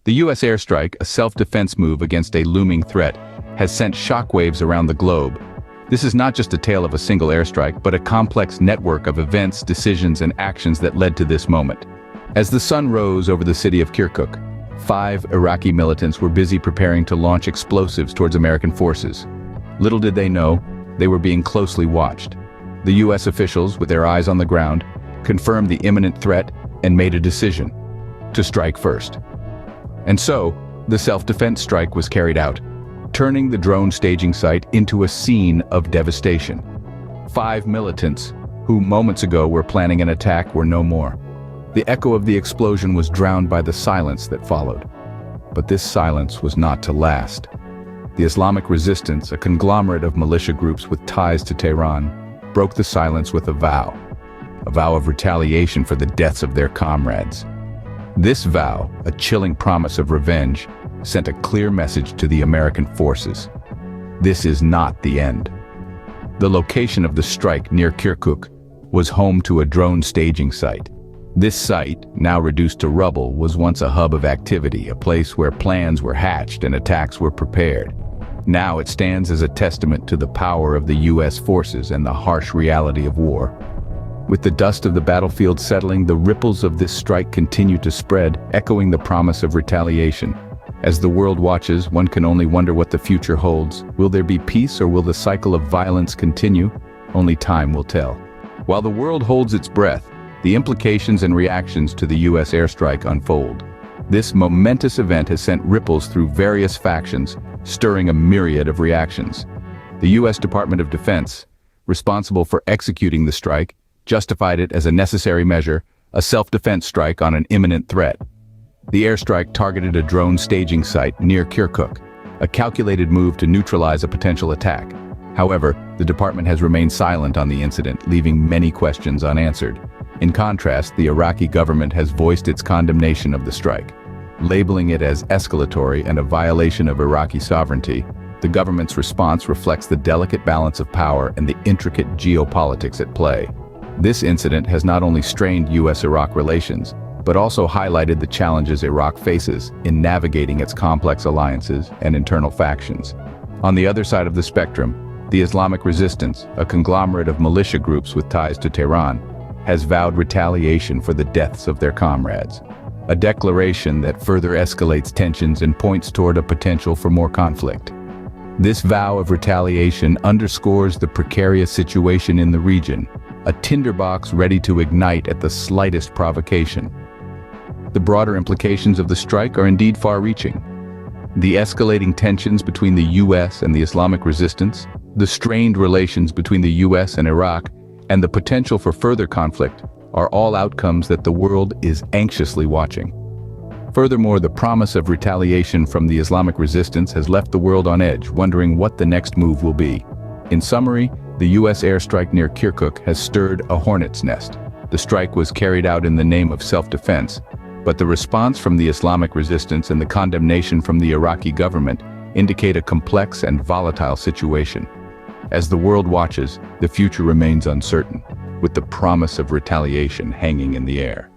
The U.S. airstrike, a self-defense move against a looming threat, has sent shockwaves around the globe. This is not just a tale of a single airstrike, but a complex network of events, decisions, and actions that led to this moment. As the sun rose over the city of Kirkuk, 5 Iraqi militants were busy preparing to launch explosives towards American forces. Little did they know, they were being closely watched. The U.S. officials, with their eyes on the ground, confirmed the imminent threat and made a decision to strike first. And so, the self-defense strike was carried out, turning the drone staging site into a scene of devastation. 5 militants, who moments ago were planning an attack, were no more. The echo of the explosion was drowned by the silence that followed. But this silence was not to last. The Islamic Resistance, a conglomerate of militia groups with ties to Tehran, broke the silence with a vow of retaliation for the deaths of their comrades. This vow, a chilling promise of revenge, sent a clear message to the American forces. This is not the end. The location of the strike near Kirkuk was home to a drone staging site. This site, now reduced to rubble, was once a hub of activity, a place where plans were hatched and attacks were prepared. Now it stands as a testament to the power of the U.S. forces and the harsh reality of war. With the dust of the battlefield settling, the ripples of this strike continue to spread, echoing the promise of retaliation. As the world watches, one can only wonder what the future holds. Will there be peace, or will the cycle of violence continue? Only time will tell. While the world holds its breath, the implications and reactions to the U.S. airstrike unfold. This momentous event has sent ripples through various factions, stirring a myriad of reactions. The U.S. Department of Defense, responsible for executing the strike, justified it as a necessary measure, a self-defense strike on an imminent threat. The airstrike targeted a drone staging site near Kirkuk, a calculated move to neutralize a potential attack. However, the department has remained silent on the incident, leaving many questions unanswered. In contrast, the Iraqi government has voiced its condemnation of the strike. Labeling it as escalatory and a violation of Iraqi sovereignty, the government's response reflects the delicate balance of power and the intricate geopolitics at play. This incident has not only strained U.S.-Iraq relations, but also highlighted the challenges Iraq faces in navigating its complex alliances and internal factions. On the other side of the spectrum, the Islamic Resistance, a conglomerate of militia groups with ties to Tehran, has vowed retaliation for the deaths of their comrades. A declaration that further escalates tensions and points toward a potential for more conflict. This vow of retaliation underscores the precarious situation in the region, a tinderbox ready to ignite at the slightest provocation. The broader implications of the strike are indeed far-reaching. The escalating tensions between the U.S. and the Islamic Resistance, the strained relations between the U.S. and Iraq, and the potential for further conflict are all outcomes that the world is anxiously watching. Furthermore, the promise of retaliation from the Islamic Resistance has left the world on edge, wondering what the next move will be. In summary, the U.S. airstrike near Kirkuk has stirred a hornet's nest. The strike was carried out in the name of self-defense, but the response from the Islamic Resistance and the condemnation from the Iraqi government indicate a complex and volatile situation. As the world watches, the future remains uncertain, with the promise of retaliation hanging in the air.